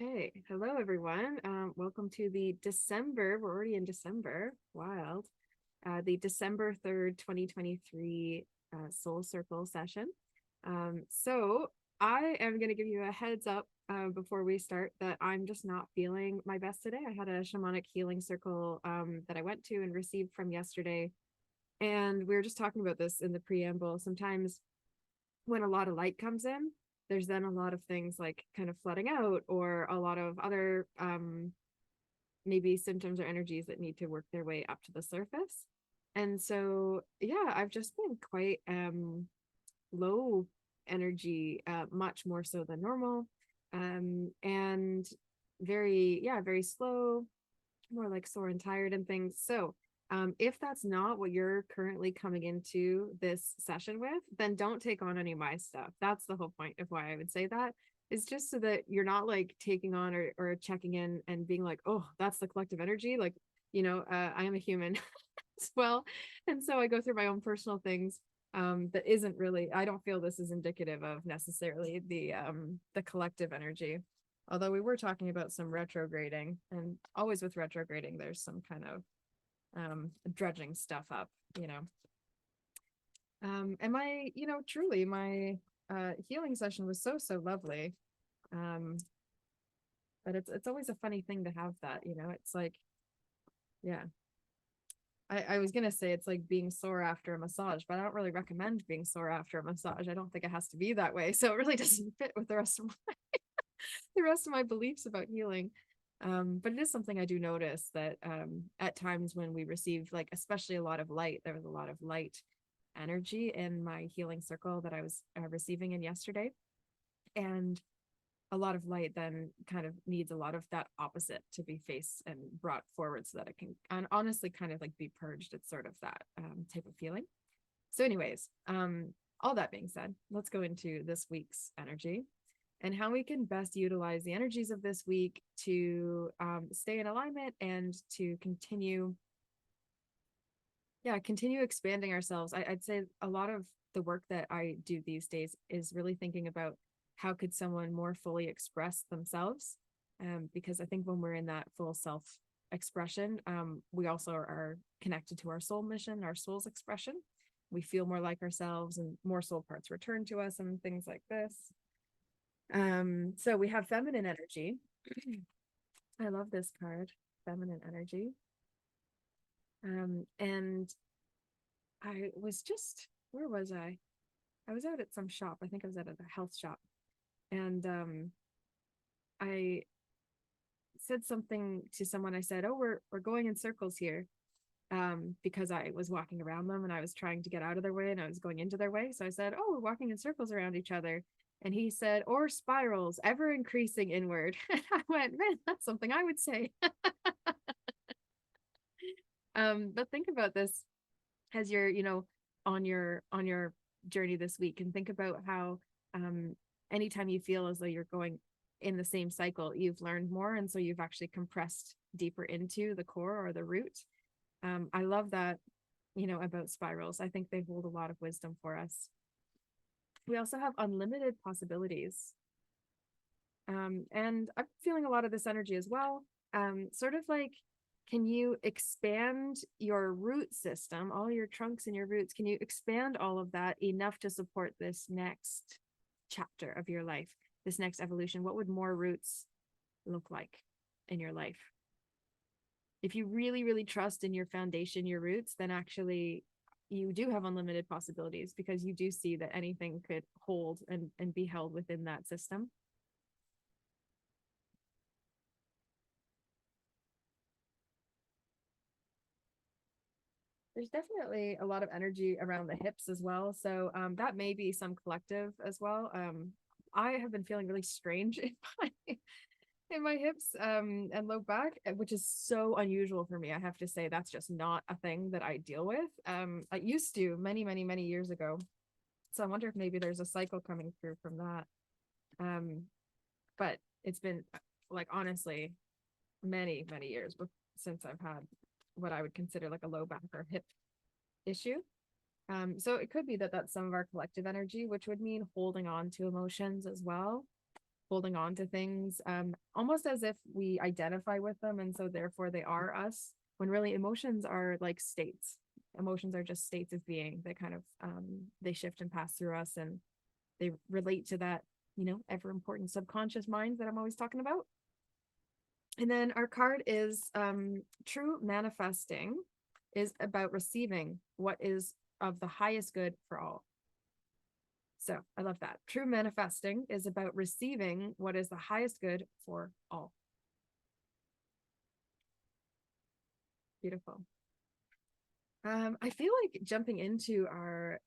Hey, hello everyone. Welcome to the December. We're already in December. Wild. The December 3rd, 2023 Soul Circle session. So I am going to give you a heads up before we start that I'm just not feeling my best today. I had a shamanic healing circle that I went to and received from yesterday. And we were just talking about this in the preamble. Sometimes when a lot of light comes in, there's then a lot of things like kind of flooding out or a lot of other maybe symptoms or energies that need to work their way up to the surface. And so, yeah, I've just been quite low energy, much more so than normal. And very slow, more like sore and tired and things. So, if that's not what you're currently coming into this session with, then don't take on any of my stuff. That's the whole point of why I would say that. Is just so that you're not like taking on or checking in and being like, oh, that's the collective energy. Like, I am a human as well. And so I go through my own personal things that isn't really, I don't feel this is indicative of necessarily the collective energy. Although we were talking about some retrograding, and always with retrograding, there's some kind of dredging stuff up, you know. And truly, my healing session was so lovely. Um, but it's always a funny thing to have that, you know. It's like, yeah. I was gonna say it's like being sore after a massage, but I don't really recommend being sore after a massage. I don't think it has to be that way. So it really doesn't fit with the rest of the rest of my beliefs about healing. But it is something I do notice that at times when we received, like, especially a lot of light, there was a lot of light energy in my healing circle that I was receiving in yesterday. And a lot of light then kind of needs a lot of that opposite to be faced and brought forward so that it can and honestly kind of like be purged. It's sort of that type of feeling. So, anyways, all that being said, let's go into this week's energy and how we can best utilize the energies of this week to stay in alignment and to continue expanding ourselves. I'd say a lot of the work that I do these days is really thinking about how could someone more fully express themselves, because I think when we're in that full self expression, we also are connected to our soul mission, our soul's expression. We feel more like ourselves and more soul parts return to us and things like this. So we have feminine energy. I love this card, feminine energy. And I was just, where was I? I was out at some shop. I think I was at a health shop. And I said something to someone. I said, "Oh, we're going in circles here." Because I was walking around them and I was trying to get out of their way and I was going into their way. So I said, "Oh, we're walking in circles around each other." And he said, "Or spirals, ever increasing inward." And I went, "Man, that's something I would say." But think about this as you're, on your journey this week, and think about how anytime you feel as though you're going in the same cycle, you've learned more, and so you've actually compressed deeper into the core or the root. I love that, about spirals. I think they hold a lot of wisdom for us. We also have unlimited possibilities. And I'm feeling a lot of this energy as well. Sort of like, can you expand your root system, all your trunks and your roots? Can you expand all of that enough to support this next chapter of your life, this next evolution? What would more roots look like in your life? If you really, really trust in your foundation, your roots, then actually you do have unlimited possibilities because you do see that anything could hold and be held within that system. There's definitely a lot of energy around the hips as well. So that may be some collective as well. I have been feeling really strange in my hips and low back, which is so unusual for me. I have to say that's just not a thing that I deal with. I used to many years ago. So I wonder if maybe there's a cycle coming through from that. Um, but it's been like honestly many years since I've had what I would consider like a low back or hip issue. So it could be that that's some of our collective energy, which would mean holding on to emotions as well. holding on to things, almost as if we identify with them, and so therefore they are us, when really emotions are like states. Emotions are just states of being that kind of they shift and pass through us, and they relate to that, ever important subconscious mind that I'm always talking about. And then our card is true manifesting is about receiving what is of the highest good for all. So I love that. True manifesting is about receiving what is the highest good for all. Beautiful. I feel like jumping into our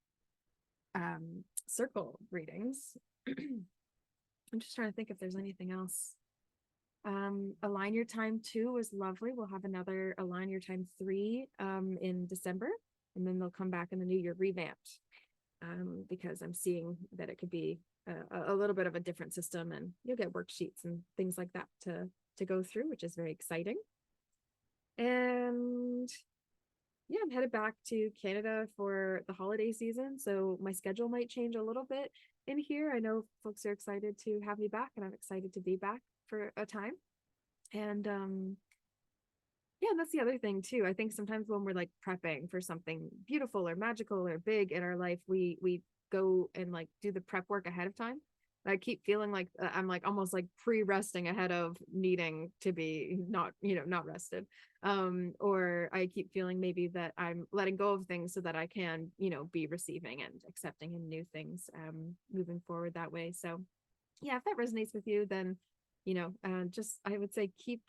circle readings. I'm just trying to think if there's anything else. Align Your Time 2 was lovely. We'll have another Align Your Time 3 in December, and then they'll come back in the new year revamped, because I'm seeing that it could be a little bit of a different system, and you'll get worksheets and things like that to go through, which is very exciting. And yeah, I'm headed back to Canada for the holiday season, so my schedule might change a little bit in here. I know folks are excited to have me back, and I'm excited to be back for a time. And yeah, that's the other thing too. I think sometimes when we're like prepping for something beautiful or magical or big in our life, we go and like do the prep work ahead of time. I keep feeling like I'm like almost like pre-resting ahead of needing to be not rested. Or I keep feeling maybe that I'm letting go of things so that I can, be receiving and accepting and new things moving forward that way. So yeah, if that resonates with you, then just I would say keep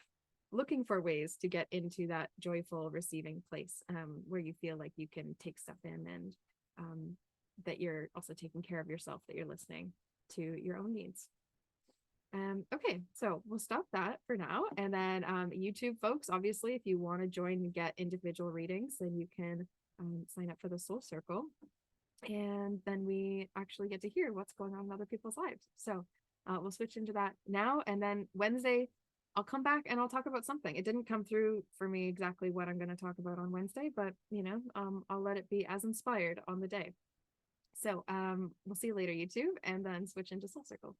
looking for ways to get into that joyful receiving place, where you feel like you can take stuff in, and that you're also taking care of yourself, that you're listening to your own needs. Okay, so we'll stop that for now. And then YouTube folks, obviously, if you want to join and get individual readings, then you can sign up for the Soul Circle. And then we actually get to hear what's going on in other people's lives. So we'll switch into that now. And then Wednesday, I'll come back and I'll talk about something. It didn't come through for me exactly what I'm going to talk about on Wednesday, but I'll let it be as inspired on the day. So we'll see you later, YouTube, and then switch into Soul Circle.